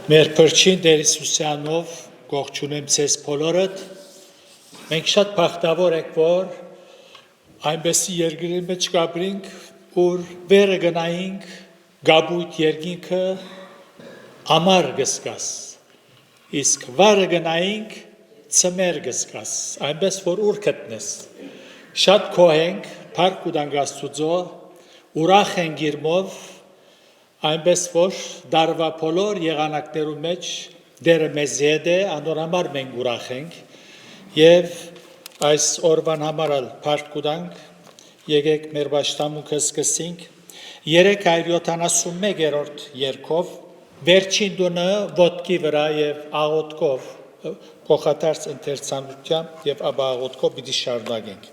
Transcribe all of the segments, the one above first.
Մեր փրկին Տեր Հիսուսյանով ողջունեմ ձեզ բոլորդ։ Մենք շատ բախտավոր ենք, որ այնպեսի երկրի մեջ կապրինք, որ վերը գնայինք, գաբույտ երկինքը ամար գսկաս, իսկ վարը գնայինք, ծմեր գսկաս, այնպես որ ուր գտնես։ Շատ քոհենք, փառք ուտանք Աստծո, ուրախ ենք իրմով, այնպես որ դարվա բոլոր եղանակներու մեջ Տերը մեզ հետ է, անոր համար մենք ուրախ ենք եւ այս օրվան համար փառք ուտանք, եկեք մեր պաշտամունքը սկսենք 371-րդ երգով, վերջին տունը ոտքի վրա եւ աղոթքով, փոխադարձ ընթերցանությամբ եւ ապա աղոթքով պիտի շարունակենք։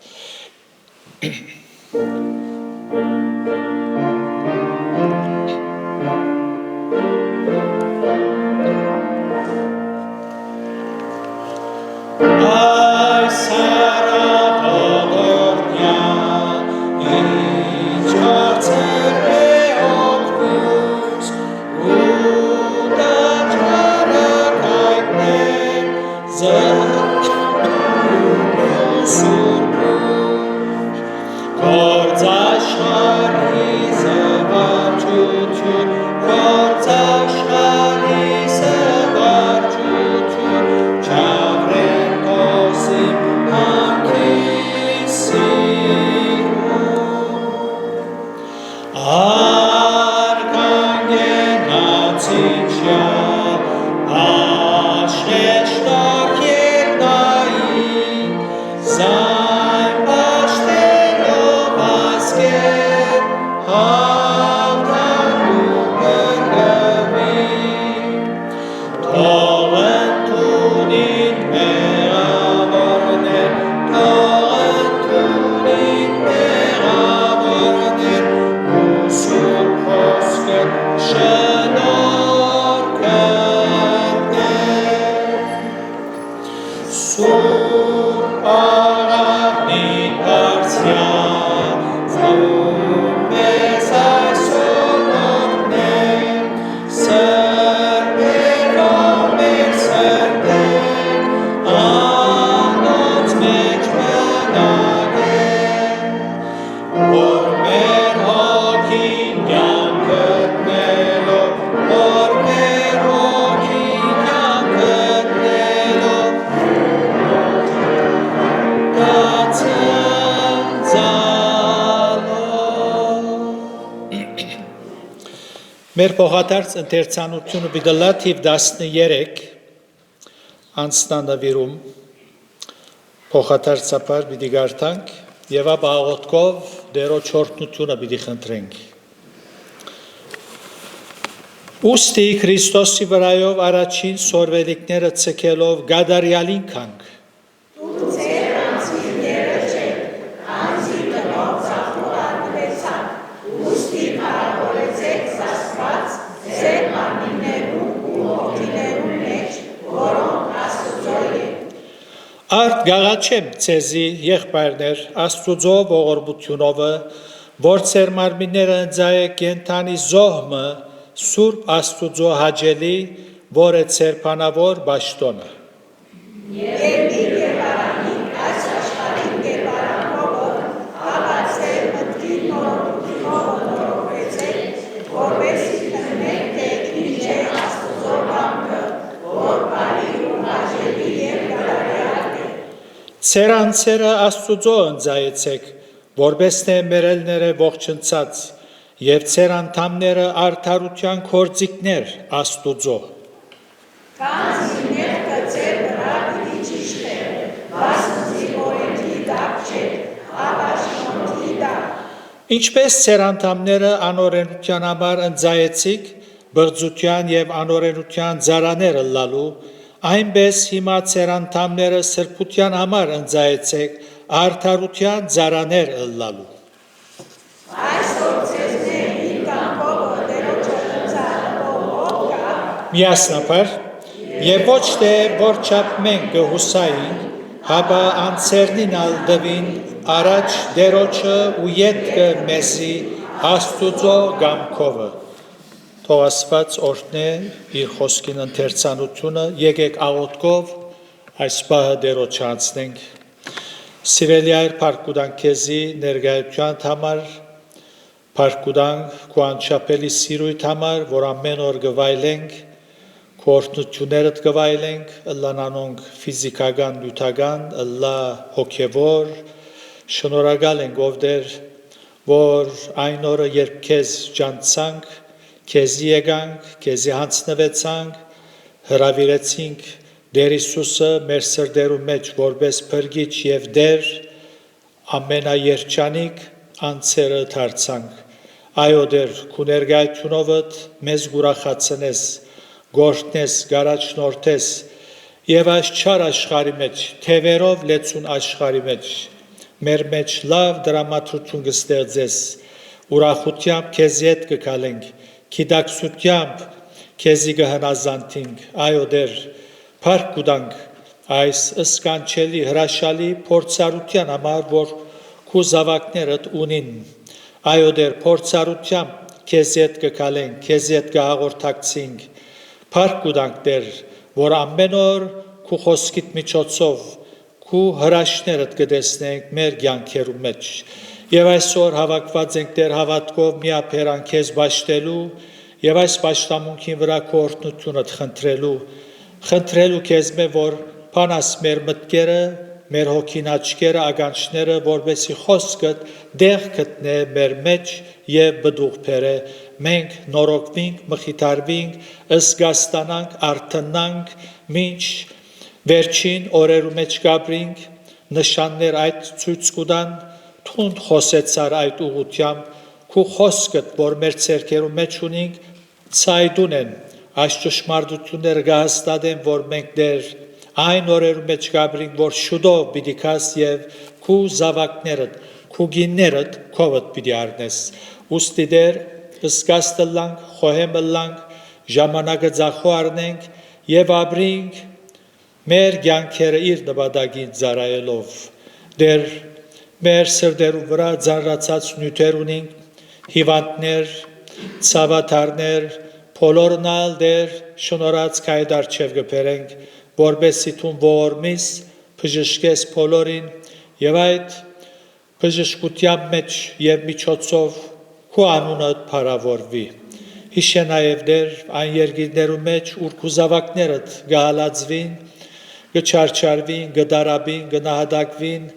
Մեր փոխադարձ ընթերցանությունը պիտի թիվ 13 անցնանավիրում փոխադարձաբար պիտի գարտանք եւ ապա աղոթքով Տերոջ օրհնությունը պիտի խնդրենք։ Ուստի Քրիստոսի վրայով առաջին սորվելիքները ցկելով գադարյալին քանք։ Արդ գաղաչեմ ցեզի եղբայրներ Աստուծո ողորմությունովը, որ ծեր մարմինները ընձայե կենթանի զոհմը Սուրբ Աստուծո հաճելի, որ է ծեր բանավոր պաշտոնը։ Ծեր անձերը Աստուծո ընձայեցեք, որպես թե մերելները ողջնցած, եւ ծեր անդամները արդարության գործիքներ Աստուծո։ Ինչպես ծեր անդամները անօրենության համար ընձայեցիք, բղծության եւ անօրենության ծառաները լալու, այնպես հիմա ծեր անդամները սրբության համար ընձայեցեք արդարության ծառաներ ըլլալու։ Միասնաբար եւ ոչ թե որչափ մենք կհուսային, հաբա անցերնին ալդվին առաջ Տերոջը ու յետքը մեզի Աստուծո գամքովը։ թող Աստված օրհնե իր խոսքին ընթերցանությունը, եկեք աղոթքով այս պահը Տերոջ անցնենք։ Սիրելի այր փառք քեզի ներկայության համար, փառք քո անչափելի սիրույթ համար, որ ամեն օր գվայլենք, քո օրհնություններդ գվայլենք, ըլլանանոնք ֆիզիկական, նյութական, ըլլա հոգևոր, շնորհակալ ենք ով Տեր, որ այն օրը երբ քեզ ջանցանք, քեզի եկանք, քեզի հանձնվեցանք, հրավիրեցինք Տեր Հիսուսը մեր սրտերում մեջ որպես փրկիչ եւ Տեր ամենաերջանիկ անձերը դարձանք։ Այո Տեր, քո ներկայությունովդ մեզ ուրախացնես, գործնես, գարաչնորթես եւ այս չար աշխարհի մեջ, թևերով լեցուն աշխարհի մեջ մեր մեջ լավ դրամատրություն կստեղծես, ուրախությամբ քեզի հետ կգալենք, գիտակցությամբ քեզի կհնազանդենք, այո Տեր, փառք կտանք այս ըսկանչելի հրաշալի փորձառության համար, որ քո զավակներդ ունին, այո Տեր, փորձառությամբ քեզի հետ կգալենք, քեզի հետ կհաղորդակցենք, փառք կտանք Տեր, որ ամեն օր քո խոսքիդ միջոցով քո հրաշքներդ կտեսնենք մեր կյանքերում մեջ։ Եվ այսօր հավաքված ենք Տեր հավատքով միաբերան քեզ բաշխելու եւ այս պաշտամունքի վրա քո օրհնությունդ խնդրելու քեզ որ փանաս մեր մտքերը, մեր հոգին աչքերը, ականջները, որովհետեւ խոսքդ դեղ գտնե մեր մեջ եւ բդուղ բերե, մենք նորոգվենք, մխիթարվենք, ըսգաստանանք, արթնանանք, մինչ վերջին օրերու մեջ կապրինք, նշաններ այդ ցույց կտան, թունդ խոսեցար այդ ուղությամբ, քո խոսքդ, որ մեր ցերկերու մեջ ունենք, ցայդուն են, այս ճշմարտությունները կհաստատեն, որ մենք դեր այն օրերու մեջ կապրինք, որ շուտով պիտի քաս եւ քո զավակներդ, քո գիններդ քովդ պիտի առնես։ Ուստի դեր ըսկաստլանք, խոհեմլանք, ժամանակը ձախու առնենք եւ ապրինք մեր կյանքերը իր նպատակին ծառայելով։ Դեր մեր սրտերու վրա ծառացած նյութեր ունենք, հիվանդներ, ցավաթարներ, բոլորնալ Դեր շնորհած քայդ արչև կբերենք, որբեսի թուն ողորմիս բժշկես բոլորին եւ այդ բժշկության մեջ եւ միջոցով քո անունը փառավորվի։ Հիշե նաեւ Դեր այն երկիրներու մեջ, ուր քո զավակներդ գահալածվին, գչարչարվին, գդարաբին, գնահատակվին,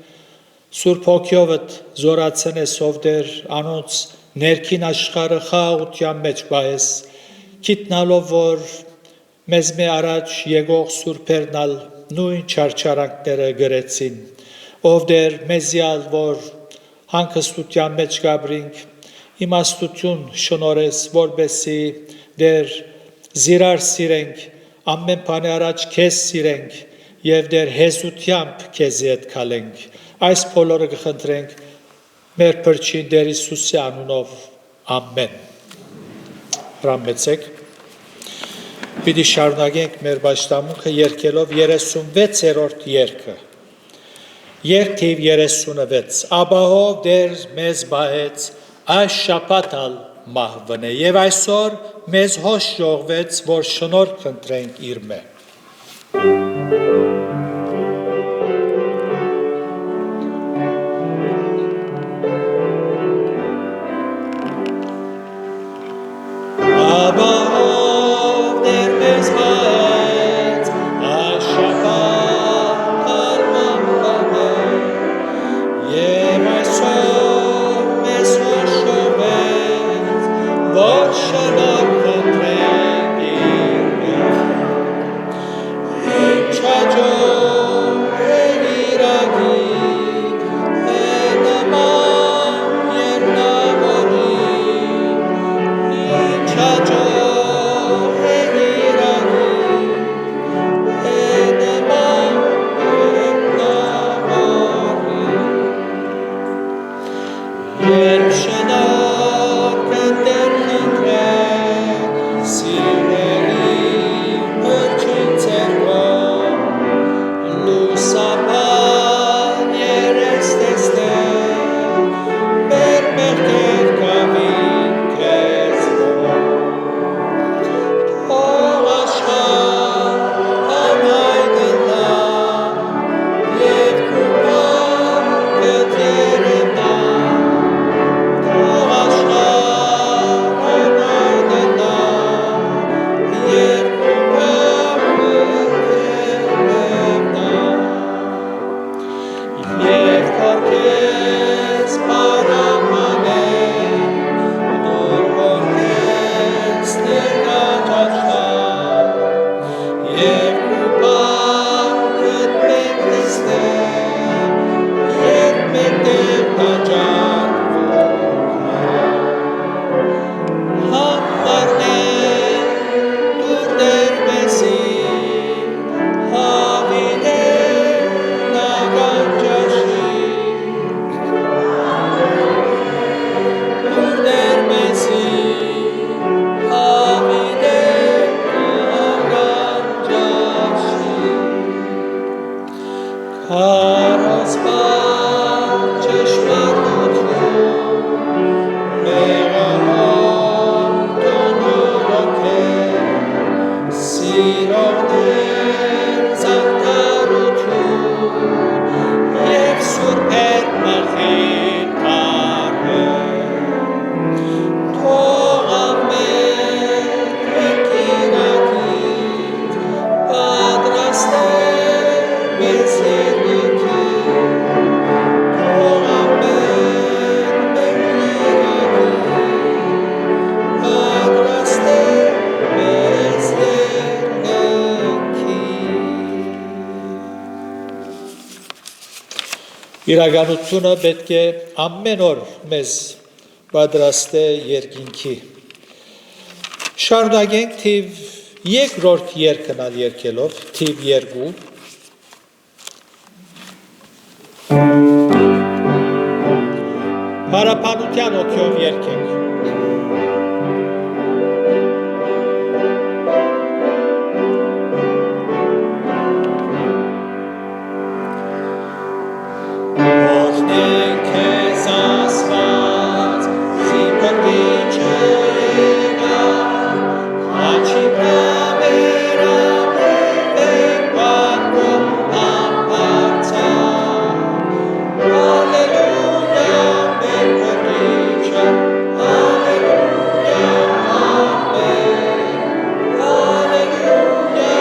Սուրբ Հոգիովդ զորացնես ով Դեր անոնց ներքին աշխարհը խաղաղության մեջ պահես, գիտնալով որ մեզ մե առաջ եկող սուրբերնալ նույն չարչարանքները գրեցին, ով Դեր մեզյալ որ հանգստության մեջ կապրինք, իմաստություն շնորհես, որբեսի Դեր զիրար սիրենք, ամեն բանի առաջ քեզ սիրենք եւ Դեր հեզությամբ քեզի հետ քալենք։ Այս բոլորը կխնդրենք մեր փրկին Տեր Հիսուսի անունով, ամեն։ Հրամեցեք։ Պիտի շարունակենք մեր պաշտամունքը երգելով 36-րդ երգը։ Երգ թիվ 36. Աբահով Տեր մեզ բահեց, այս շաբաթալ մահվն է եւ այսօր մեզ հոш ժողվեց, որ շնորհ խնդրենք իր մե։ Shall I Հարոսպար ճշմարտություն, մեղավոր տոնորոք է, սիրողներ զարդարություն և սուրբեր մխիթ կարը, թող ամեն մեկիրակիտ պատրաստել մեզ ելիքի, թող ամեն մեկիրակիտ պատրաստել մեզ ելիքի։ Իրականությունը պետք է ամեն օր մեզ պատրաստե երկինքի։ Շարունակենք թիվ երկրորդ երգնալ երգելով, թիվ 2։ Հարապանության օգյով երգենք։ Օրհնենք քեզ Աստված, զիպրիչը եկավ, աչի բրամեր ամեն պատկում ամբարձավ, Հալելույա մեր Փրկիչը, Հալելույա ամեն, Հալելույա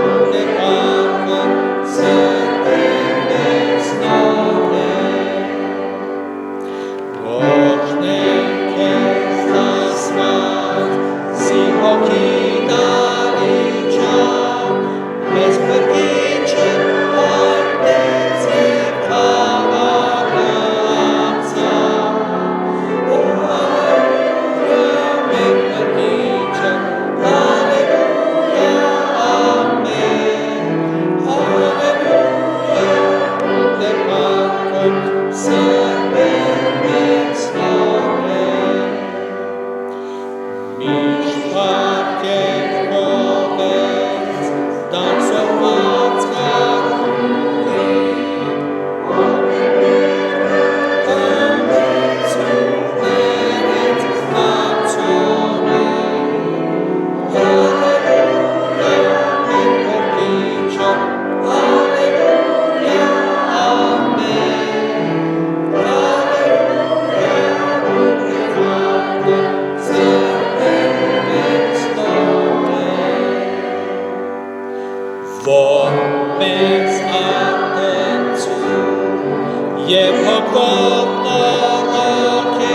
ուներ արմը սրտին մեզ նորեն։ Օրհնենք քեզ Աստված, զիհոգի դալիճավ, մեզ Փրկիչը հայտնեց և քաղաքը ապրավ, Հալելույա մեր Փրկիչը, Հալելույա ամեն, Հալելույա ուներ արմը սրտին մեզ նորեն։ Միշտ փառքեր քովեց, դարձողված կարունին, ամեցուներեց կացորին, Հալելույա մեր Փրկիչը, Հալելույա ամեն, Հալելույա ուներ արմը սրտին մեզ նորեն։ Որ մեզ արտեցում և հոգով նորոգ է,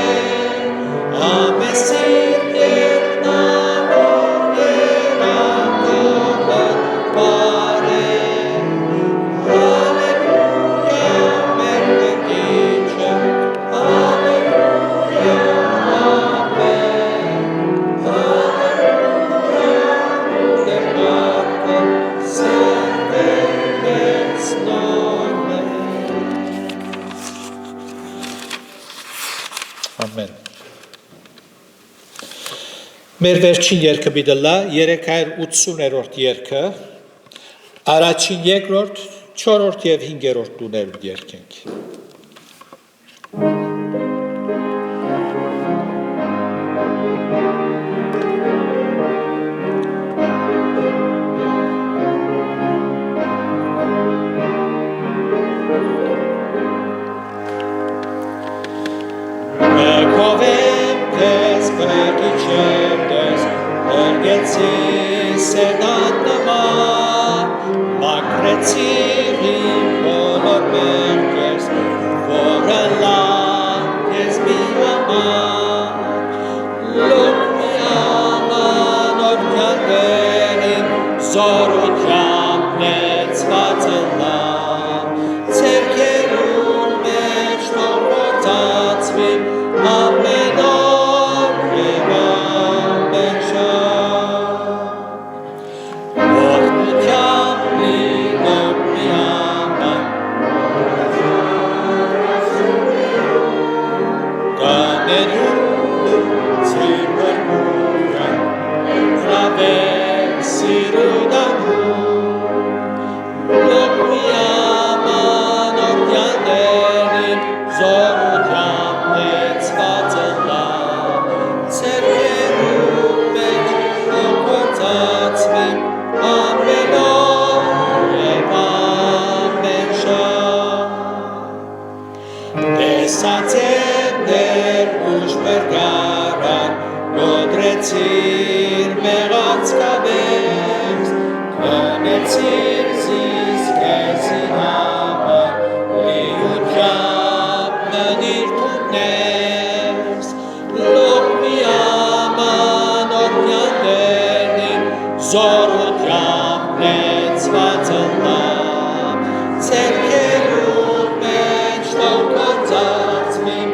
ամեսին երկնավոր երակողը պարեն, Հալելույա մեր Փրկիչը, Հալելույա ամեն, Հալելույա ուներ արմը սրտին մեզ նորեն։ Ամեն։ Մեր վերջին երգը բիդլա 380-րդ երգը, առաջին, երկրորդ, 4-րդ և 5-րդ տուներում երգենք։ Մեկովեմ քեզ Փրկիչեմ դես, հրգեցի սերնատ նման, մաքրեցիր իմ բոլոր մեղքերս, որը լավ քեզ մի համար, լուք մի ամանոր կյանքերին, զորությամբ լեցվածը լավ, ձեռքերուն մեջ թող գործածվի ամեն օր և ամեն ժամ, օրհնությամբ լինում միաման, կաներուն ցիպրկուրան, հրավեր սիրուդանու, լուք միաման Կնեցիր մեղած կավերս, կնեցիր զիս կեզի համար, լիությամբ մնիր թունես, լող մի աման օրնյատերնիմ, զորությամբ լեցված ըլլամ, ծերքերուտ մեջ թող կործածվիմ,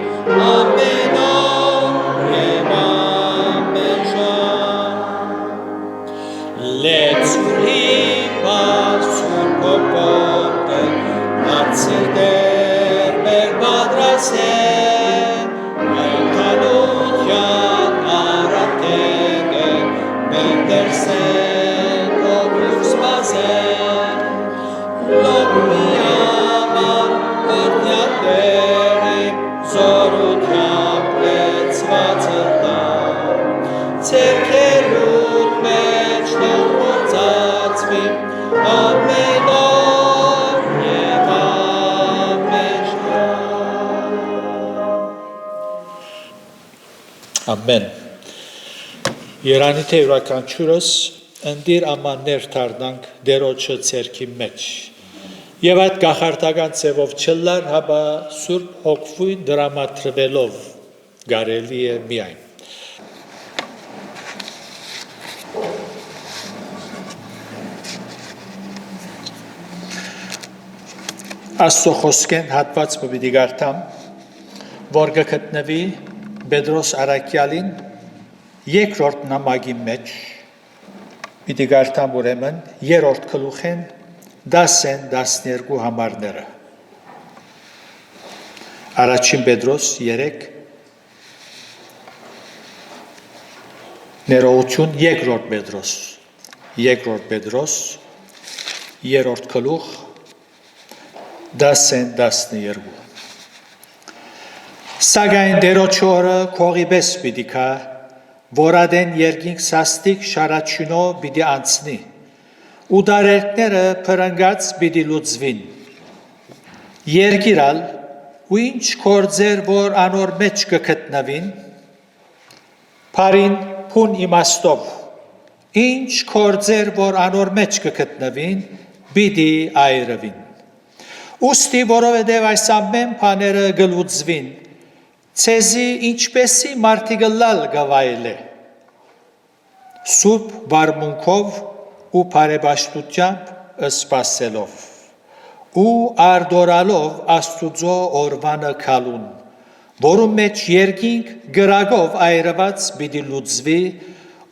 ամեն օր և ամեն ժամ։ Լեցուր հիմար սուր կոպոտը, բարձր դեր մեր բադրասեն, մեր թանության առատեգը, մեր դերսեն ովյուր սպասեն, լող մի աման օրնյատերիմ, զորությամբ լեցված ըլլամ, ծերքերուտ մեջ թող կործածվիմ, ամեն օր և ամեն ժամ։ Ամեն։ Երանի թե յուրաքանչյուրս ընդիր ամաններ դառնանք դերոջը ձեռքի մեջ։ Եվ այդ գախարտական ձևով չլար, հաբա Սուրբ Հոգվույն դրամատրվելով կարելի է միայն։ Աստծո խոսքեն հատվածը պիտի կարդամ, որ կգտնվի Պետրոս Արաքյալին երկրորդ նամակի մեջ, պիտի կարդամ ուրեմն երրորդ գլուխեն 10-12 համարները։ Առաջին Պետրոս 3, ներողություն երկրորդ Պետրոս, երրորդ գլուխ 10-12։ Սակայն դերոջ օրը քողի պես պիտի կա, որ ադեն երկինք սաստիկ շարաչյունով պիտի անցնի, ու դարերքները փրնգած պիտի լուծվին։ Երկիրալ ու ինչ կործեր, որ անոր մեջ կգտնվին, բարին փուն իմաստով, ինչ կործեր, որ անոր մեջ կգտնվին, պիտի այրվին։ Ուստի որովհետև այս ամեն բաները կլուծվին, ցեզի ինչպեսի մարտիկլալ գվայլե, սուրբ վարմունքով ու բարեպաշտությամբ սպասելով, ու արդորալով Աստուծո օրվանը քալուն, որում մեջ երկինք գրագով այրված պիտի լուծվի,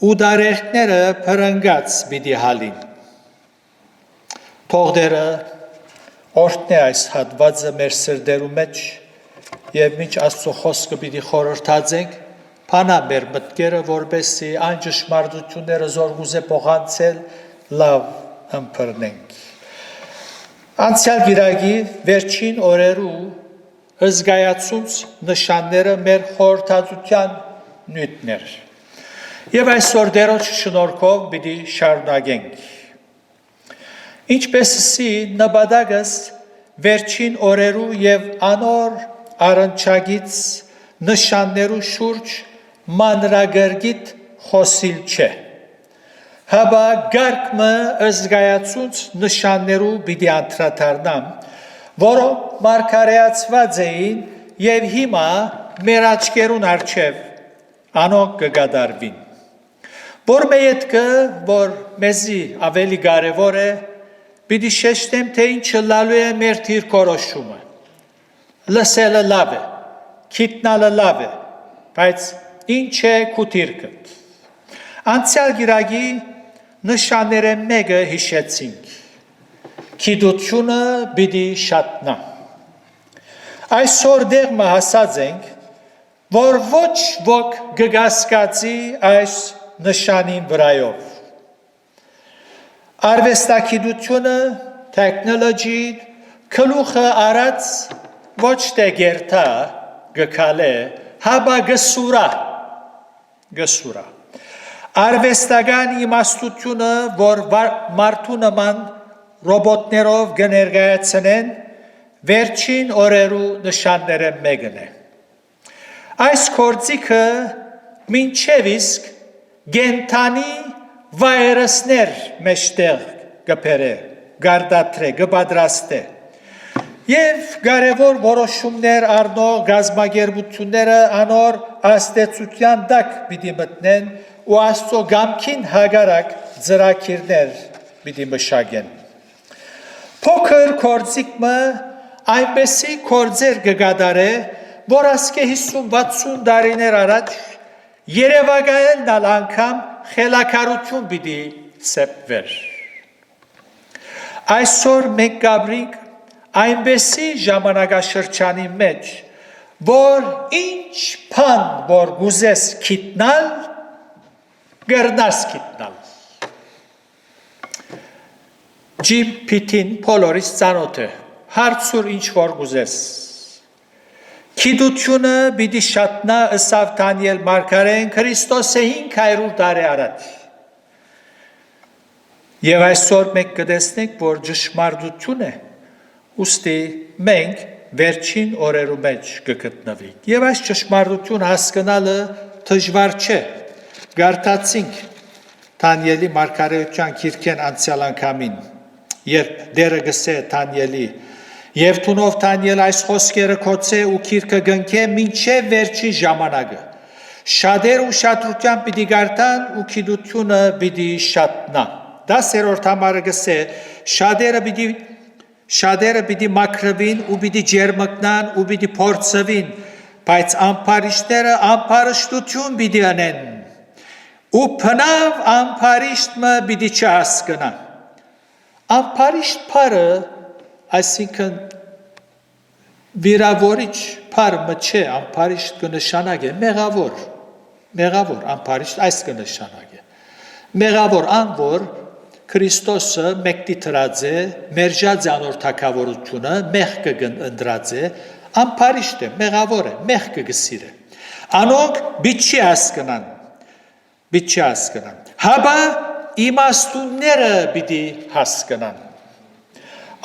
ու դարերքները փրնգած պիտի հալին։ Թողդերը օրհնե այս հատվածը մեր սրտերու մեջ, և մինչ Աստծո խոսքը պիտի խորհրդածենք, փանա մեր մտքերը, որպեսզի այն ճշմարտությունները զոր գուզե փոխանցել, լավ ըմբռնենք։ Անցյալ գիրակի վերջին օրերու հզգայացուց նշանները մեր խորհրդածության նյութներ։ Եվ այսօր դերոջ շնորհքով պիտի շարունակենք։ Ինչպեսի նպատակս վերջին օրերու և անոր առնչագից նշաններու շուրջ մանրագրգիտ խոսիլ չէ, հաբա գարկմը ըզգայացուց նշաններու պիտի անդրադառնամ, որոնք մարգարեացված էին և հիմա մեր աչքերուն առջև անոնք կկատարվին։ Որ մեյետքը, որ մեզի ավելի կարևոր է, պիտի շեշտեմ, թե ինչը լալու է մեր դիրքորոշումը։ Լսելը լավ է, գիտնալը լավ է, բայց ինչ է քու դիրքդ։ Անցյալ գիրակի նշանները մեկը հիշեցինք։ Գիտությունը պիտի շատնա։ Այսօր դեղը հասած ենք, որ ոչ ոք կգասկածի այս նշանին վրայով։ Արվեստագիտությունը, տեխնոլոգին, գլուխը առած ոչ թե գերտա գկալե, հաբա գսուրա։ Արվեստական իմաստությունը, որ մարդու նման ռոբոտներով կներկայացնեն, վերջին օրերու նշանները մեկն է։ Այս գործիքը մինչև իսկ գենթանի վայրսներ մեջտեղ գբերե, գարդատրե, գբադրաստե եւ կարևոր որոշումներ առնող գազագերբությունները անոր աստեցության դակ պիտի մտնեն ու Աստծո գամքին հագարակ ծրագիրներ պիտի մշակեն։ Փոքր կորձիկը այնպեսի կորձեր կգադարե, որ ասկե 50-60 տարիներ առաջ Երևակայելն անգամ խելակարություն պիտի սեպվեր։ Այսօր մենք կաբրինք այնպեսի ժամանակաշրջանի մեջ, որ ինչ բան որ գուզես գիտնալ, կրնաս գիտնալ։ GPT-ն բոլորիս ծանոթ է, հարցուր ինչ որ գուզես։ Գիտությունը պիտի շատնա ըսավ Դանիել մարգարեն Քրիստոսը 500 տարի առաջ։ Եվ այսօր մենք կտեսնենք, որ ճշմարտություն է, ուստի մենք վերջին օրերու մեջ կգտնվենք։ Եվ այս ճշմարտությունը հասկանալը դժվար չէ։ Գարտացինք Դանիելի մարգարեության գիրքեն անցյալ անգամին, երբ դերը գսե Դանիելի, եւ տունով Դանիել այս խոսքերը կոչե ու գիրքը գնքե մինչև վերջի ժամանակը։ Շատեր ուշադրությամբ պիտի գարտան ու գիտությունը պիտի շատնա։ 10-րդ համարը գսե շատերը պիտի մաքրվին ու պիտի ջերմկնան ու պիտի փորձվին, բայց ամբարիշտները ամբարիշտություն պիտի անեն։ Ու փնավ ամբարիշտը պիտի չհասկանա։ Ամբարիշտ բառը, այսինքն վիրավորիչ բառը չէ, ամբարիշտ կնշանակե մեղավոր, ամբարիշտ այս կնշանակե։ Մեղավոր անոր Քրիստոսը մեկտի տրած է, մերժած անոր թագավորությունը, մեղքը ընտրած է, ամբարիշտ է, մեղավոր է, մեղքը գսիր է։ Անոնք բիչի հասկանան։ Հաբա իմաստունները պիտի հասկանան։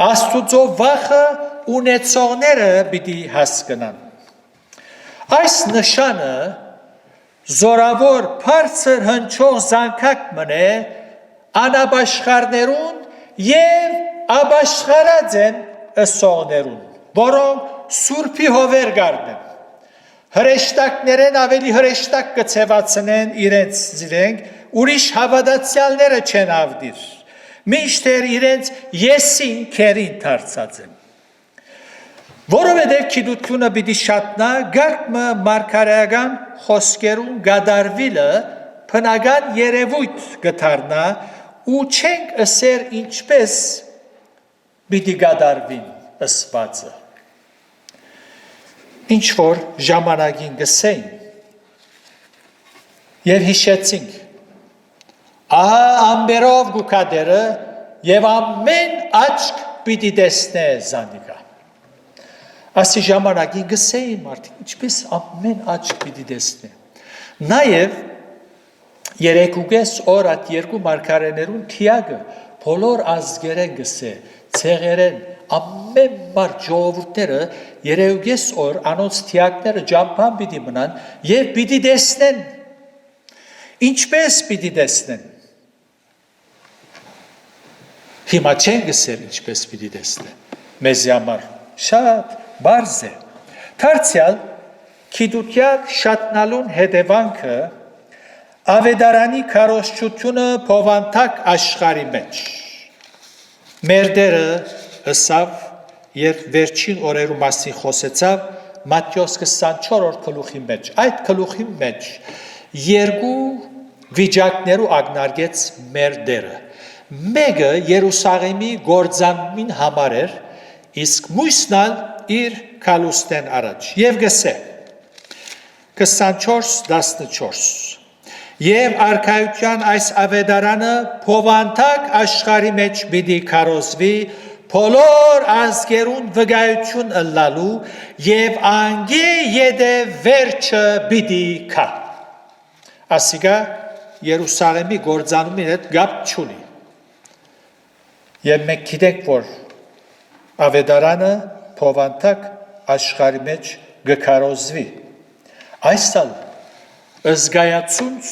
Աստուծո վախը ունեցողները պիտի հասկանան։ Այս նշանը զորավոր բարձր հնչող զանգակ մնե անաբաշխարներուն եւ աբաշխարած են ըսողներուն, որոնք սուրբի հովեր գարնեն։ Հրեշտակներեն ավելի հրեշտակ կցևացնեն իրենց զիրենք, ուրիշ հավատացյալները չեն ավդիր, մինչդեռ իրենց եսին քերին դարձած են։ Որովհետև գիտությունը պիտի շատնա, գարկմը մարգարեական խոսքերուն գադարվիլը բնական երևույթ կդառնա ու չենք ասեր ինչպես պիտի գադարվին ըսվածը։ Ինչ որ ժամանակին գսեին եւ հիշեցինք ամբերով գուկադերը եւ ամեն աչք պիտի տեսնե զանիկա։ Ասի ժամանակին գսեին մարդիկ ինչպես ամեն աչք պիտի տեսնե։ Նաեւ երեկուգես օր at երկու մարգարեներուն թիագը բոլոր ազգերեն գսե, ցեղերեն ամեն մարդ ժողովուրդները երեկուգես օր անոնց թիագները ջամփան պիտի մնան եւ պիտի տեսնեն։ Ինչպես պիտի տեսնեն։ Հիմա չեն գսել ինչպես պիտի տեսնեն։ Մեզ համար շատ բարձ է։ Դարձյալ գիտության շատնալուն հետևանքը ավետարանի քարոզչությունը փովանտակ աշխարհի մեջ։ Մեր դերը ըսավ երբ վերջին օրերու մասին խոսեցավ Մատթեոս 24-րդ գլուխի մեջ։ Այդ գլուխի մեջ երկու վիճակներու ակնարկեց մեր դերը։ Մեկը Երուսաղեմի գործանմին համար էր, իսկ մյուսն իր քալուստեն առաջ։ Եվ գսե 24:14 Եվ արքայության այս ավետարանը փովանտակ աշխարհի մեջ պիտի քարոզվի բոլոր ազգերուն վկայություն ըլլալու եւ անգե յետե վերջը պիտի կա։ Ասիկա Երուսաղեմի գործանումի հետ գապ չունի։ Եվ մենք գիտենք, որ ավետարանը փովանտակ աշխարհի մեջ գքարոզվի։ Այսալ ըզգայացունց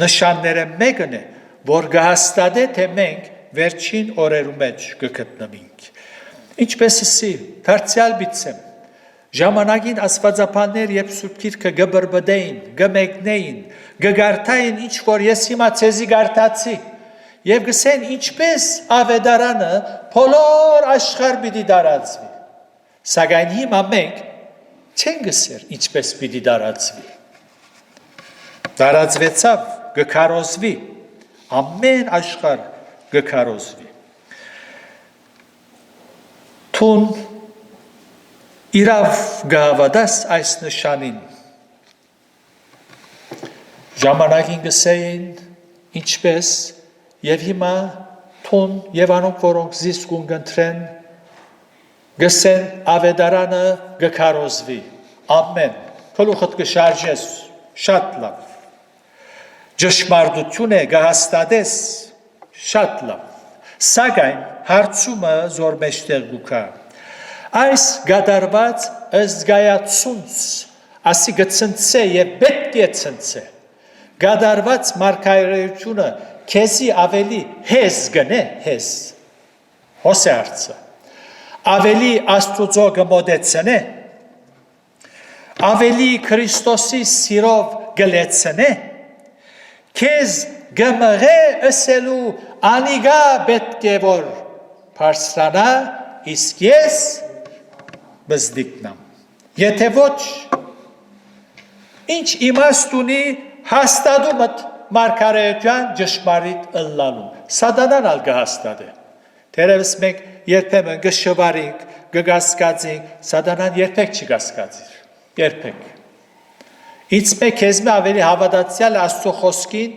նշանները մեկն է, որ կհաստատե, թե մենք վերջին օրերու մեջ կգտնվենք։ Ինչպես ասի, դարձյալ բիցեմ, ժամանակին աստվածապաններ երբ Սուրբ Գիրքը կբրբդեին, կմեկնեին, կգարթային ինչ որ ես հիմա ցեզի գարթացի, եւ գսեն ինչպես ավետարանը բոլոր աշխարհ պիտի դարածվի։ Սակայն հիմա մենք չենք գսեր ինչպես պիտի դարածվի։ Դարածվեցավ, կքարոզվի, ամեն աշխարհ կքարոզվի։ Թուն իրավ գահավադաս այս նշանին։ Ժամանակին գսեին ինչպես եւ հիմա թուն եւ անոնք որոնք զիսկուն կընտրեն գսեն ավետարանը կքարոզվի ամեն քլուխդ կշարժես շատ լավ ճշմարտություն է կհաստատես շատ լավ սակայն հարցումը զոր մեջտեղ գուքա այս գադարված ըզգայացունց ասի գցնցե եւ պետք է ցնցե գադարված մարգարեությունը քեզի ավելի հեզ գնե հեզ հոսե արծը ավելի աստուծո գմոդեցնե ավելի Քրիստոսի սիրով գլեցնե քեզ գմղե ասելու անիգա պետք է որ բարձրանա իսկ ես բզդիկնամ եթե ոչ ինչ իմաստ ունի հաստատումդ մարգարեության ճշմարիտ ըլլալուն սատանան ալ կհաստատե թերևս մենք երբեմն կշվարենք կգասկածենք սատանան երբեք չի կասկածիր երբեք ինձ մեկ քեզ մե ավելի հավատացյալ Աստծո խոսքին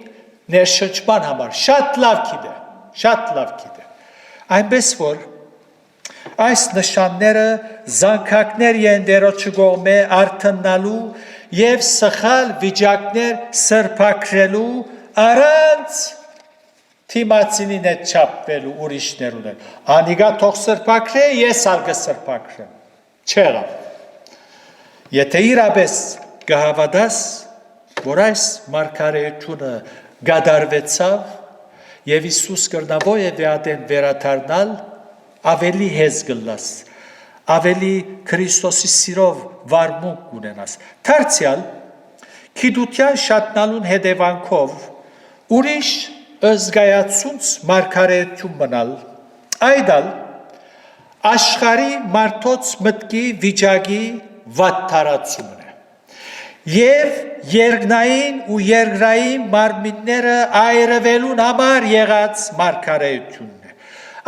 ներշնչման համար շատ լավ գիտե այնպես որ այս նշանները զանգակներ են դերոջի կողմէ արթնալու եւ սխալ վիճակներ սրբակրելու առանց թիմացինին հետ չափվելու ուրիշներուն հետ անիգա թող սրբակրե ես ալ կսրբակրեմ չեղավ եթե իրապես կհավատաս որ այս մարգարեությունը գադարվեցավ եւ Հիսուս կրնավո է դեադեն վերադառնալ ավելի հեզ գլաս ավելի Քրիստոսի սիրով վարմունք ունենաս դարձյալ քիդության շատնալուն հետևանքով ուրիշ ըզգայացունց մարգարեություն մնալ այդալ աշխարհի մարդոց մտքի վիճակի վատթարացումն է եւ երկնային ու երկրային մարմինները այրվելուն համար եղած մարգարեությունն է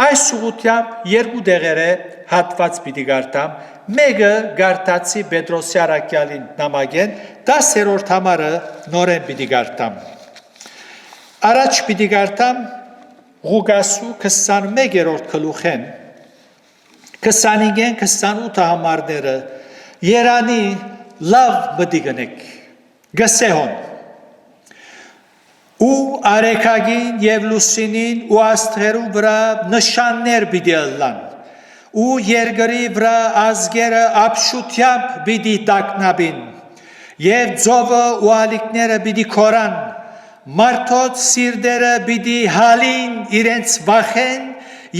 այս ուղղությամբ երկու դեղերը հատված պիտի գարտամ մեկը գարտացի Պետրոսի Արաքյալին նամակեն 10-րդ համարը նորեն պիտի գարտամ առաջ պիտի գարտամ Ղուկասու 21-րդ գլուխեն 25-ն 28 համարները Երանի լավ պիտի գնեք գսեհոն ու արեքագին եւ լուսինին ու աստղերու վրա նշաններ պիտի ըլլան ու երկրի վրա ազգերը ապշությամբ պիտի տակնաբին եւ ծովը ու ալիքները պիտի քորան մարդոց սիրտերը պիտի հալին իրենց վախեն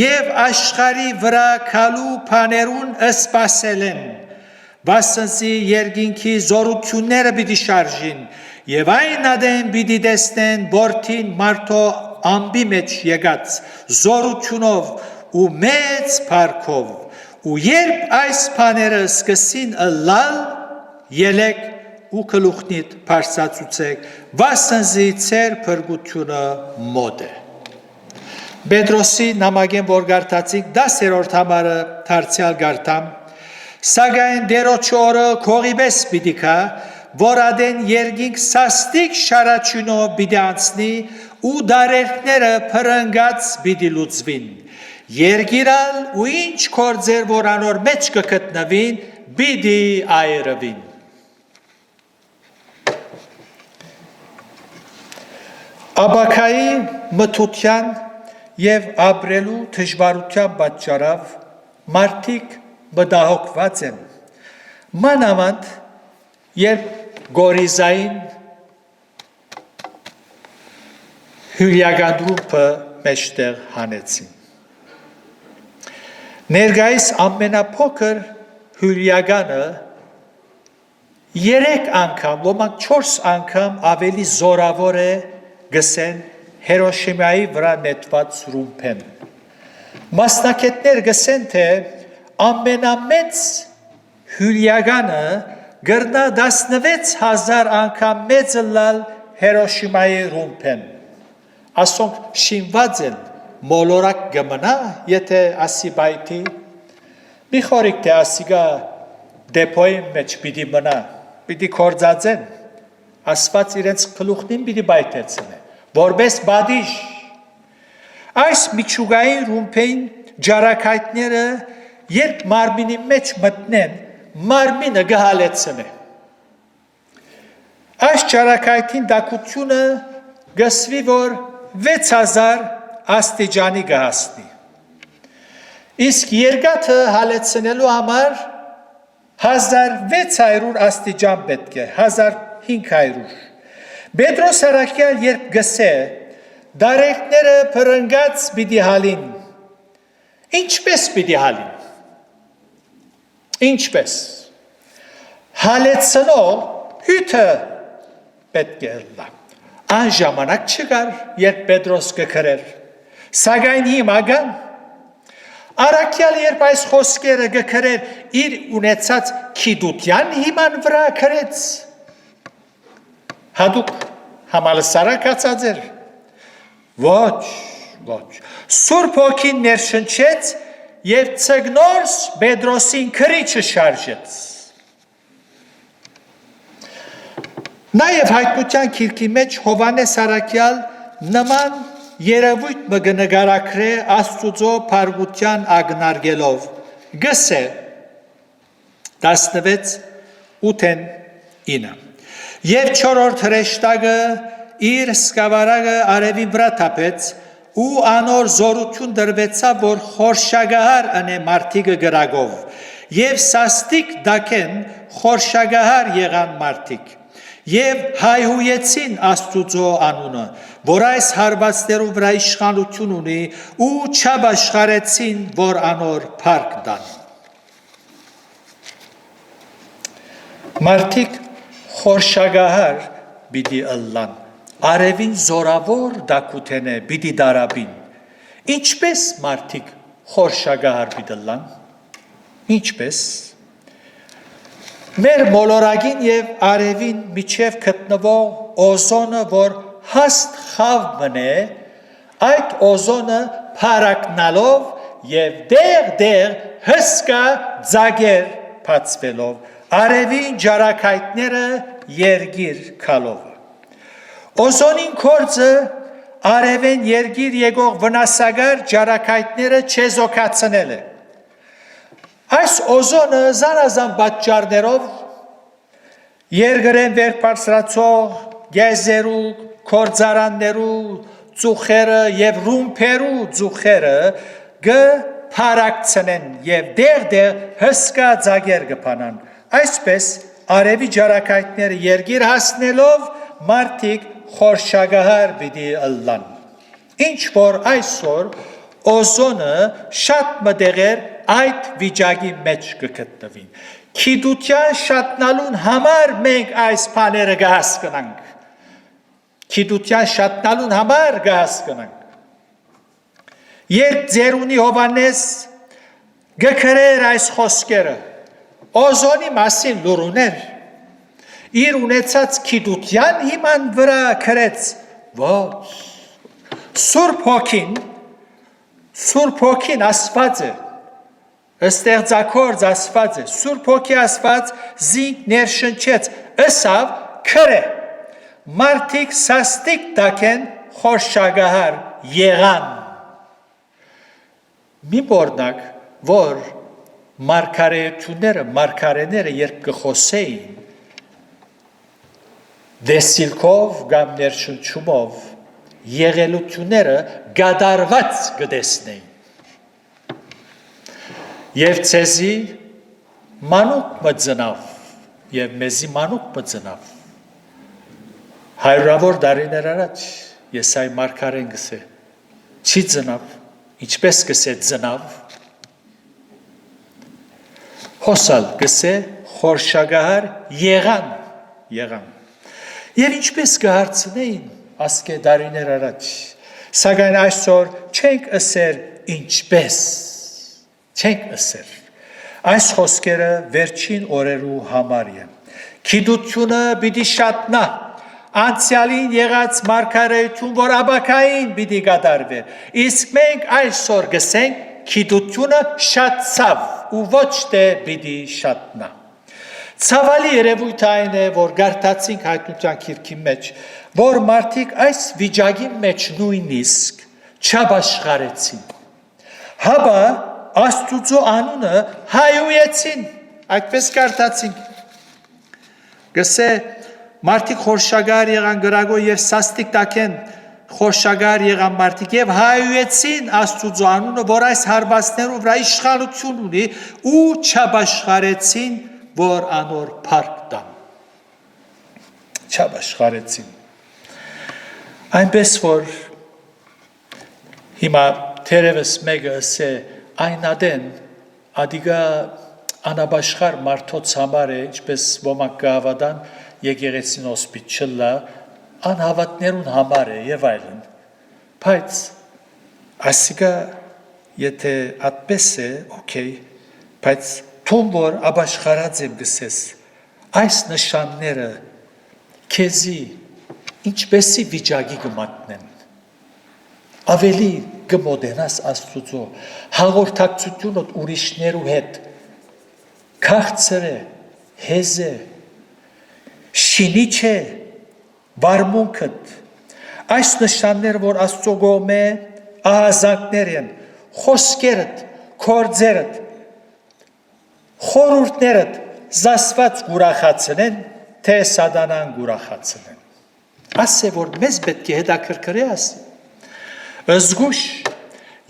եւ աշխարհի վրա քալու բաներուն սպասելեն Վասնսի երկինքի զորությունները պիտի շարժին եւ այն ադեն պիտի տեսնեն որդին մարդո ամբի մեջ եկած զորությունով ու մեծ փառքով ու երբ այս բաները սկսին ըլլալ ելեք ու գլուխնիդ բարձրացուցեք վասնզի ծեր փրկությունը մոտ է Պետրոսի նամակեն որ գարտացիկ 10-րդ համարը դարձյալ գարտամ Սակայն դերոջ օրը քողիպես պիտի կա որ ադեն երկինք սաստիկ շարաչյունով պիտի անցնի ու դարերքները փրնգած պիտի լուծվին Երգիրալ ու ինչ կործեր որ անոր մեջ կգտնվին պիտի այրվին Աբակայի մթության եւ ապրելու դժվարության պատճառով մարդիկ մտահոգված են մանավանդ երբ գորիզային հյուրիական ռումբը մեջտեղ հանեցին։ Ներկայիս ամենափոքր հյուրիականը 3 անգամ, ոմանք 4 անգամ ավելի զորավոր է գսեն Հիրոշիմայի վրա նետված ռումբեն։ Մասնակիցներ գսեն, թե ամենամեծ հյուրիականը գրնա 16,000 անգամ մեծ լալ Հիրոշիմայի ռումբեն։ Ասոնք շինված են մոլորակ գմնա, եթե ասի բայթի, մի խորիկ թե ասիգա դեպոյի մեջ պիտի մնա, պիտի կործածեն, ասված իրենց գլուխնին պիտի բայթեցն է, որպես բադիժ։ Այս միջուկային ռումբային ջարակայթները, երբ մարմինի մեջ մտնեն, մարմինը գհալեցն է։ Այս ջարակայթին դակությունը գսվի, որ 6000 աստիճանի գահասնի։ Իսկ երկաթը հալեցնելու համար 1600 աստիճան պետք է, 1500։ Պետրոս Արաքյալ երբ գսե, դարեկները պրնգած պիտի հալին։ Ինչպես պիտի հալին։ Ինչպես։ Հալեցնող հյութը պետք է լա։ Այն ժամանակ չկար, երբ Պետրոս կքրեր, սակայն հիմա կան։ Արաքյալ երբ այս խոսքերը կքրեր, իր ունեցած գիտության հիման վրա քրեց։ Հատուկ համալսարակացած էր։ Ոչ։ Սուրբ Հոգին ներշնչեց եւ ցգնորս Պետրոսին քրիչը շարժեց։ Նաև հայտնության քիրքի մեջ Հովանես Արաքյալ նման երևույթ մգնգարակրե Աստուծո փառության ագնարգելով գսե 16:8-9 Եվ 4-րդ հրեշտակը իր սկավառակը արևի վրա թափեց ու անոր զորություն դրվեցավ, որ խորշագահար ընե մարդիկը գրագով եւ սաստիկ դակեն խորշագահար եղան մարդիկ Եվ հայհույեցին Աստուծո անունը, որ այս հարվածներու վրա իշխանություն ունի ու չաբաշխարեցին, որ անոր փառք տան։ Մարդիկ խորշագահար պիտի ըլլան, արևին զորավոր դակութենե պիտի դարաբին։ Ինչպես մարդիկ խորշագահար պիտի ըլլան։ Ինչպես։ Մեր մոլորակին եւ արևին միջև գտնվող օզոնը, որ հաստ խավ մնե, այդ օզոնը փարակնալով եւ դեղ հսկա ձագեր բացվելով արևին ջարակայթները երգիր քալով օզոնին կորձը արևեն երգիր եկող վնասագար ջարակայթները չեզոքացնել է Այս օզոնը զանազան պատճառներով երկրեն վերբարձրացող գեզերու, կորձարաններու, ծուխերը եւ ռումբերու ծուխերը գփարակցնեն եւ դեղ հսկա ձագեր գփանան։ Այսպես արևի ջարակայթները երգիր հասնելով մարդիկ խորշագահար պիտի ըլլան։ Ինչ որ այսօր օզոնը շատ մտեղեր այդ վիճակի մեջ կգտնվին։ Գիտության շատնալուն համար մենք այս բաները կհասկանանք։ Գիտության շատնալուն համար կհասկանանք։ Երբ Ձերունի Հովանես գքրեր այս խոսքերը, օզոնի մասին լուրուներ, իր ունեցած գիտության հիման վրա քրեց, ոչ, Սուրբ Հոգին ասված է, ստեղծագործ ասված է, Սուրբ Հոգի ասված զինք ներշնչեց, ըսավ քրե, մարդիկ սաստիկ տակեն խորշագահար եղան։ Մի բորնակ, որ մարգարեները երբ կխոսեին, դեսիլքով կամ ներշնչումով եղելությունները գադարված կտեսնեին։ Եվ ցեզի մանուկ մծնավ, եւ մեզի մանուկ մծնավ։ Հայրավոր դարիներ առաջ, Եսայ մարգարեն գսե չի ծնավ, ինչպես գսե ծնավ, հոսալ գսե խորշագահար եղան, և ինչպես կհարցնեին ասկե դարիներ առաջ, սակայն այսօր չենք ասեր ինչպես, չենք ասեր, այս խոսքերը վերջին օրերու համար է, գիտությունը պիտի շատնա, անցյալին եղած մարգարեություն, որ աբակային պիտի կատարվեր, իսկ մենք այսօր գսենք գիտությունը շատցավ ու ոչ թե պիտի շատնա։ Ցավալի երևույթ այն է, որ գարտացինք հայտնության քիրքի մեջ, որ մարդիկ այս վիճակի մեջ նույնիսկ չաշխարեցին։ Հաբա Աստուծո անունը հայույեցին, այդպես գարտացինք։ Գսե մարդիկ խորշագար եղան գրագո և սաստիկ տակեն խորշագար եղան մարդիկ և հայույեցին Աստուծո անունը, որ այս հարվածներով վրա իշխանություն ունի ու չաշխարեցին, որ անոր փառք տան։ Չաշխարեցին։ Այնպես որ հիմա թերևս մեկը ասե այն ադեն ադիգա անաբաշխար մարդոց համար է, ինչպես ոմանք կհավատան, եկեղեցին ոսպիտ չլա, անհավատներուն համար է և այլն, բայց ասիկա եթե ատպես է, օքեյ, բայց թում որ աբաշխարած եմ գսես, այս նշանները քեզի ինչպեսի վիճակի կմատնեն, ավելի կմոտենաս Աստուծո, հաղորդակցությունդ ուրիշներու հետ, քաղցր է, հեզ է, շինիչ է, վարմունքդ, այս նշաններ, որ Աստծո կողմէ ահազանգներ են, խոսքերդ, գործերդ, խորհուրդներդ զասված կուրախացնեն, թե սատանան կուրախացնեն։ Ասե, որ մեզ պետք է հետաքրքրի ասի։ Զգուշ,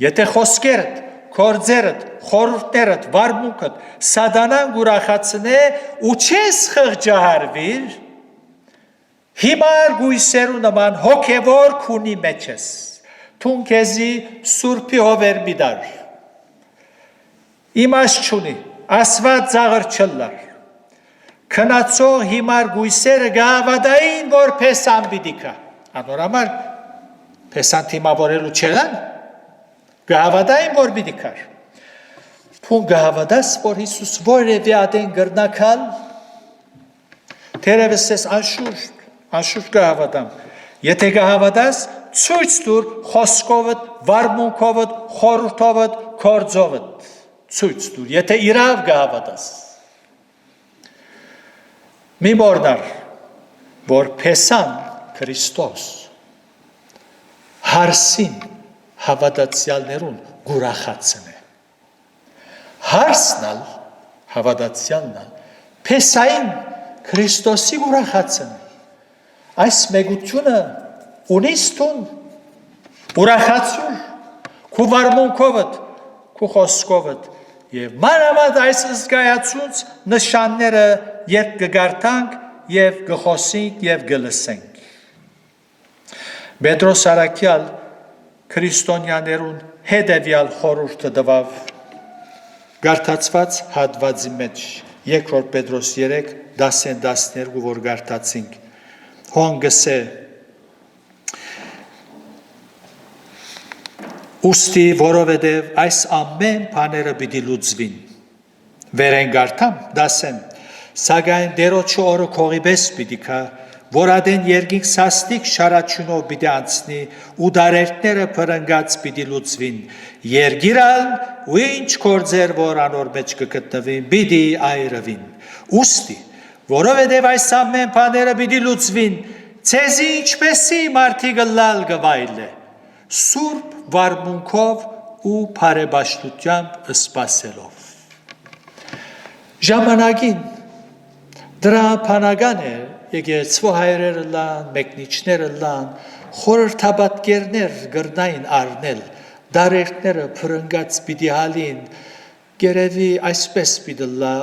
եթե խոսքերդ, գործերդ, խորհուրդներդ, վարմունքդ սատանան կուրախացնե ու չես խղճահարվիր, հիմար գույսերու նման հոգևոր քունի մեջ ես, թուն քեզի սուրբի հովեր մի դար, իմաստ չունի, ասված ծաղր չլար, քնացող հիմար գույսերը գահավադային, որ պեսան պիտի կա, անոր համար պեսան թիմավորելու չեղան, գահավադային, որ պիտի կար, թուն գահավադաս, որ Հիսուս որևէ ադեն գրնակալ, թերևս ես անշուշտ գահավադամ, եթե գահավադաս, ցույց տուր խոսքովդ, վարմունքովդ, խորհուրդովդ, գործովդ, ցույց տուր, եթե իրավ գահավադաս։ Մի մոռնար, որ պեսան Քրիստոս հարսին հավատացյալներուն գուրախացն է։ Հարսնալ, հավատացյալնալ, պեսային Քրիստոսի գուրախացն է։ Այս մեգությունը ունիս տուն, ուրախացուր, քու վարմունքովդ, քու խոսքովդ, և մանավանդ այս զգայացուց նշանները երբ կգարտանք և կխոսենք և կլսենք։ Պետրոս Արաքյալ քրիստոնյաներուն հետևյալ խորհուրդը տվավ գարտացված հատվածի մեջ, երկրորդ Պետրոս 3:10-12, որ գարտացինք, հոն գսե, ուստի որովհետև այս ամեն բաները պիտի լուծվին, վերեն գարտամ, դասեն, սակայն դերոջի օրը քողիպես պիտի կա, որ ադեն երկինք սաստիկ շարաչյունով պիտի անցնի ու դարերտները փրնգած պիտի լուծվին, երգիրալ ու ինչ գործեր, որ անոր մեջ կգտնվին, պիտի այրվին, ուստի, որովհետև այս ամեն բաները պիտի լուծվին, ցեզի ինչպեսի մարդիկը լալ գվայլե, սուրբ վարմունքով ու բարեպաշտությամբ սպասելով։ Ժամանակին դրա բանական է, եկեղեցու հայրերը լան, մեկնիչները լան, խորհրդաբատկերներ գրնային առնել, դարերտները փրնգած պիտի հալին, գերևի այսպես պիտի լա,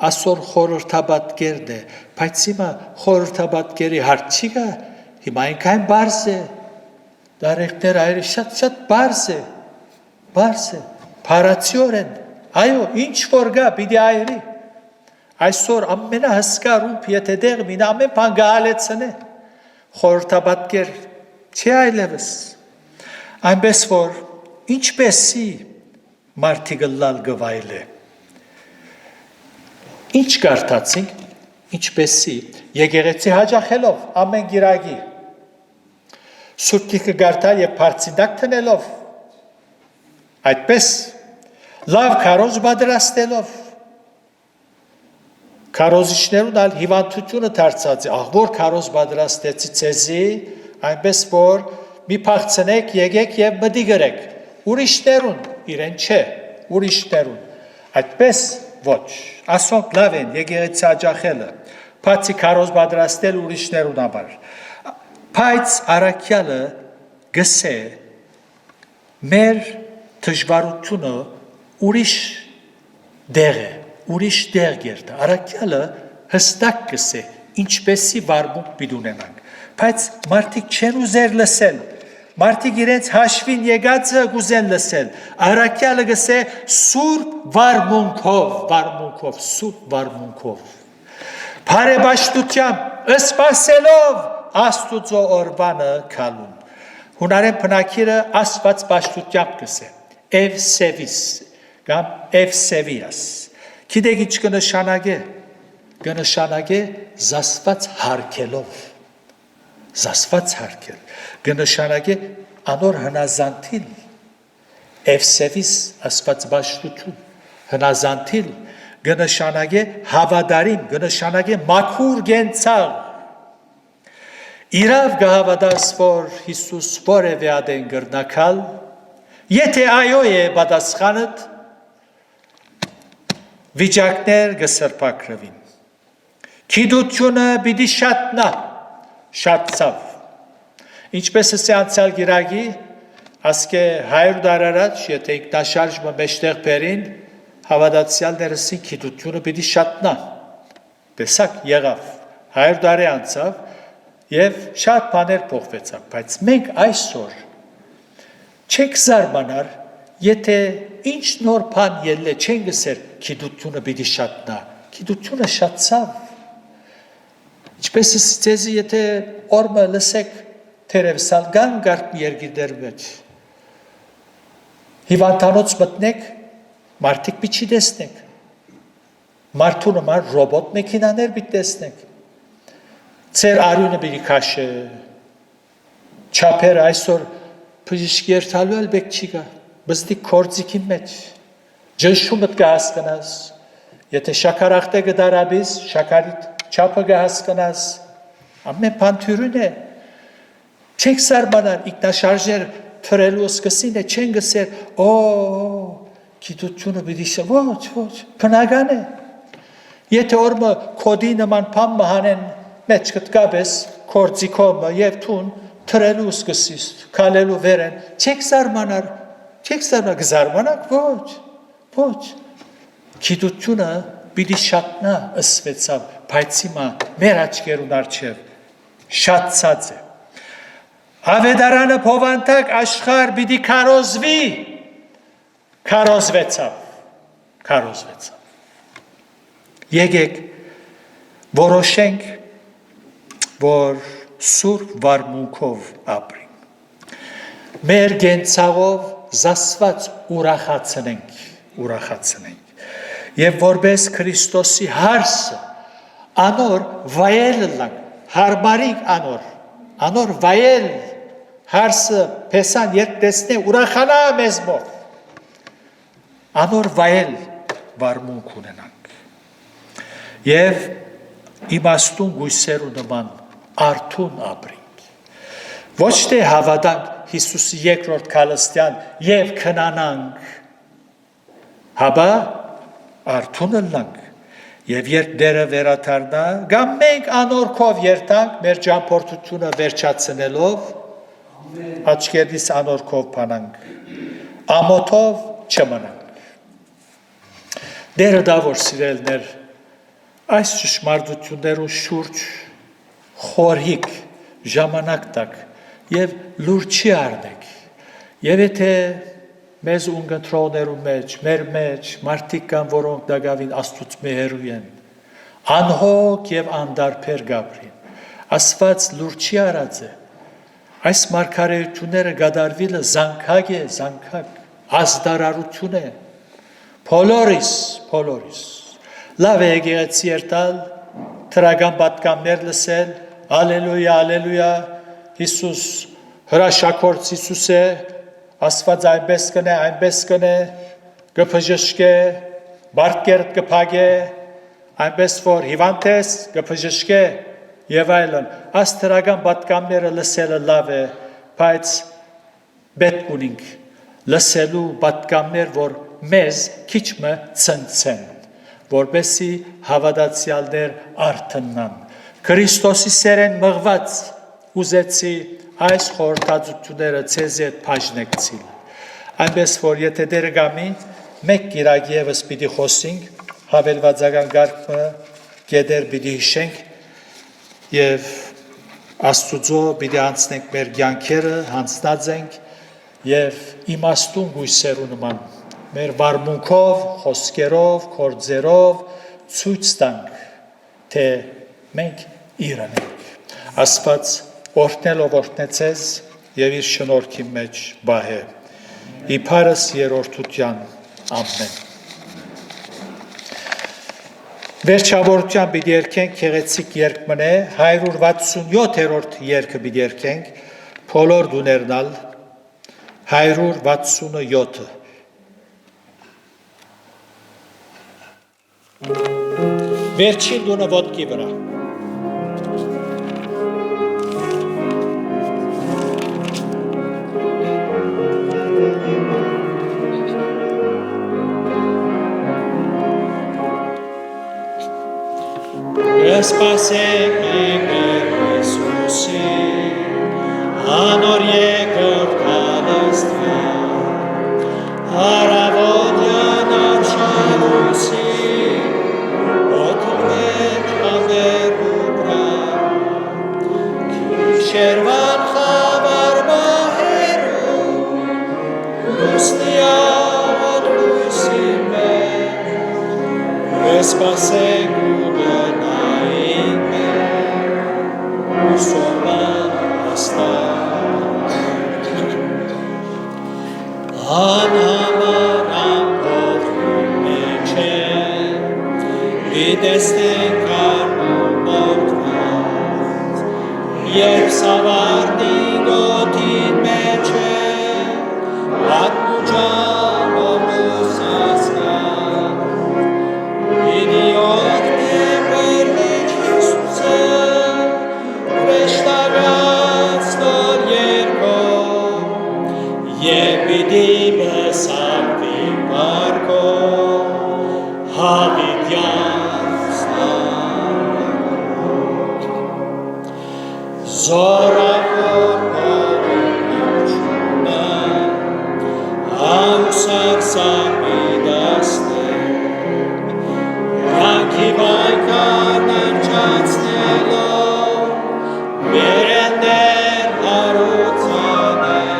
ասոր խորհրդաբատկերն է, բայց հիմա խորհրդաբատկերի հարց չի գա, հիմա այնքան բարձ է, Դարեքներ այրի շատ բարձ է, փարացիորեն, այո, ինչ որ գա, պիտի այրի, այսօր ամենահսկա ռումբ, եթե դեղ մին ամեն բան գալեցնե, խորհրդաբատկեր, չի այլևս, այնպես որ, ինչպեսի մարդի գլալ գվայլ է, ինչ կարդացինք, ինչպեսի, եկեղեցի հաջախելով, ամեն գիրագի, Սուրբը գարտա եւ բարձիդակ տնելով այդպես լավ քարոզ պատրաստելով քարոզիչներուն ալ հիվանդությունը դարձած աղ որ քարոզ պատրաստեցի ցեզի այնպես որ մի փախցնեք եկեք եւ մտի գրեք ուրիշներուն իրեն չէ ուրիշներուն այդպես ոչ ասոնք լավ են եկեղեցի աջախելը բացի քարոզ պատրաստել ուրիշներուն համար Բայց առաքյալը գսե մեր դժվարությունը ուրիշ դեղ է, ուրիշ դեղ գերտը, առաքյալը հստակ գսե, ինչպեսի վարմունք պիտի ունենանք, բայց մարդիկ չեն ուզեր լսել, մարդիկ իրենց հաշվին եկածը գուզեն լսել, առաքյալը գսե սուրբ վարմունքով, սուրբ վարմունքով, բարեպաշտությամբ, սպասելով Աստուծո օրվանը կալուն։ Հունարեն պնակիրը աստված պաշտությամբ կսե, Էվսևիս, կամ Էվսևիաս։ Գիտեք ինչ կնշանագե, կնշանագե զասված հարկելով, զասված հարկել, կնշանագե անոր հնազանթիլ, Էվսևիս աստված պաշտություն, հնազանթիլ, կնշանագե հավադարին, կնշանագե մաքուր գենցաղ, Իրավ գահավադաս, որ Հիսուս որևէ ադեն գրնակալ, եթե այո է պատասխանդ, վիճակներ գսրպակրվին։ Գիտությունը պիտի շատնա, շատցավ։ Ինչպես է անցյալ գիրագի, ասկե 100 դար առաջ, եթե ինքնաշարժը մեջտեղ բերին, հավատացյալներսին գիտությունը պիտի շատնա։ Տեսակ եղավ, 100 դարի անցավ, Եվ շատ բաներ փոխվեցան, բայց մենք այսօր չենք զարմանար, եթե ինչ նոր բան ելե չեն գսեր գիտությունը պիտի շատնա, գիտությունը շատցավ։ Ինչպես ցեզի եթե օրմը լսեք թերևսալ գան գարտ երգիդեր մեջ։ Հիվանդանոց մտնեք, մարդիկ պիտի տեսնեք։ Մարդու նման ռոբոտ մեքենաներ պիտի տեսնեք։ Ձեր արյունը պիտի քաշե, չափերը այսօր բժիշկ երթալու էլ բեք չի գա, բզդի կորձիքի մեջ, ջնշումըտ կհասկնաս, եթե շաքարախտե գդարաբիս, շաքարիտ չափը կհասկնաս, ամեն պանթյուրուն է, չենք սարմանար, ինքնաշարժեր թրելու սկսին է, չեն գսեր, գիտությունը պիտի շա, ոչ, պնագան է, եթե օրմը կոդի նման պան մհանեն, Մեջ կտկաբես կորձիկոմը և թուն թրելու սկսիս, կալելու վերեն, չեք զարմանար, գզարմանակ, ոչ, գիտությունը պիտի շատնա ըսվեցավ, բայց հիմա մեր աչկերուն արջև շատցած է, ավետարանը փովանտակ աշխար պիտի քարոզվեցավ, եկեք որոշենք որ սուրբ վարմունքով ապրենք։ Մեր գենցաղով զասված ուրախացնենք։ Եվ որպես Քրիստոսի հարսը, անոր վայել լանք, հարմարիկ անոր վայել հարսը պեսան երբ տեսնե ուրախանա մեզ մով, անոր վայել վարմունք ունենանք։ Եվ իմաստուն գույսերու նման Արթուն ապրինք, ոչ թե հավատանք Հիսուսի երկրորդ քալստյան և քնանանք, հաբա արթունը լանք, և երբ դերը վերադառնա, կամ մենք անորքով երթանք, մեր ճամփորդությունը վերջացնելով, աչքերիս անորքով բանանք, ամոթով չմնանք։ Դերը դա որ սիրելներ, այս ճշմարտություններուն շուրջ խորհիկ ժամանակ տակ եւ լուրջի առնենք։ Եվ եթե մեզ ունգընտրողներու մեջ, մեր մարդիկ կան, որոնք դակավին Աստծուց մերու են, անհոգ եւ անդարբեր գաբրին, Աստված լուրջի արած է, այս մարգարեությունները գադարվիլը զանքակ է, ազդարարություն է, բոլորիս, լավ է եկեղեցի երտալ, թրական պատկամներ լսել, ալելույա, Հիսուս, հրաշակորց Հիսուս է, Աստված այնպես կնե, գպժշկե, բարգերտ գպագե, այնպես որ հիվանդ ես, գպժշկե, եւ այլն, աստրական պատկամները լսելը լավ է, բայց պետք ունենք լսելու պատկամներ, որ մեզ քիչմը ցնցեն, որպեսի հավատացյալներ արթնան։ Քրիստոսի սերեն մղված ուզեցի այս խորհրդածությունները ցեզ հետ բաժնեկցիլ։ Այնպես որ եթե դերը գամի, մեկ գիրակ եւս պիտի խոսենք, հավելվածական գարկը գեդեր պիտի հիշենք եւ Աստուծո պիտի անցնենք մեր կյանքերը, հանձնած ենք եւ իմաստուն գույսերու նման մեր վարմունքով, խոսքերով, գործերով ցույց տանք, թե մենք իրեն ենք։ Աստված օրհնելով օրհնեցես եւ իր շնորհքի մեջ բահե։ Իբարս երրորդության ամեն։ Վերջավորության պիտի երգենք գեղեցիկ երգմնե 167-րդ երգը պիտի երգենք բոլոր դուներնալ 167-ը Վերջին դունը ոտքի վրա Սպասենք մեր Հիսուսի, անոր երկրորդ Աստված, հարավոտյան արշալույսի, օդումներ համերու վրա, գիշերվան խավար մահերու, լուսնիան լույսի մեջ, սպասենք Անհամար ամբողջում մեջ է, դեսնենք արմում մորթված, երբ սավարնին օդին մեջ է, ատմուջանով ուսասնան, իդի օրհնեմ վերնիչ Հիսուսը, վրեշտավյաց նոր երկով, Եվ պիտի մսակվի մարկով, հավիտյանց նարոք, զորավոր օրնաչունը, ամսակ սամիդասնեք, յանքի բայկան անջացնելով, մերեններ հարուցանեք,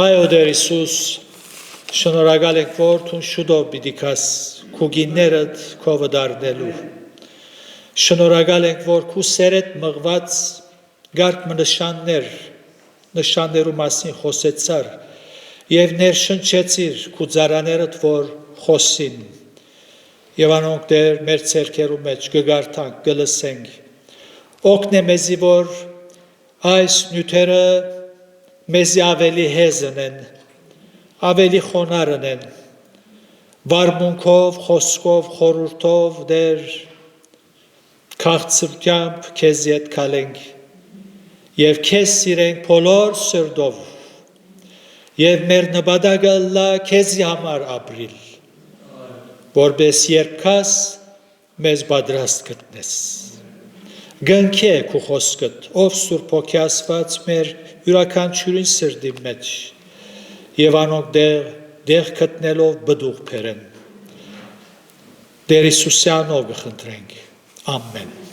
Այո Տեր Հիսուս, շնորհակալ ենք, որ դու շուտով պիտի քաս քուգիններդ քովը դառնելու։ Շնորհակալ ենք, որ քու սերդ մղված գարկ նշաններու մասին խոսեցար եւ ներշնչեցիր քու ծառաներդ, որ խոսին եւ անոնք դեր մեր ցերկերու մեջ կգարտանք, կլսենք։ Օգնե մեզի, որ այս նյութերը մեզի ավելի հեզն են, ավելի խոնարհն են, վարմունքով, խոսքով, խորհուրդով դեր քաղցրությամբ քեզի հետ կալենք եւ քեզ սիրենք բոլոր սրտով եւ մեր նպատակը լա քեզի համար ապրիլ, որպես երկաս մեզ պատրաստ գտնես։ Գնքե քու խոսքդ, ով Սուրբ Հոգի Աստված մեր յուրաքանչյուրին սրտի մեջ եւ անոնք դեղ գտնելով բդուղ բերեն։ Տեր Հիսուսի անունով խնդրենք։ Ամեն։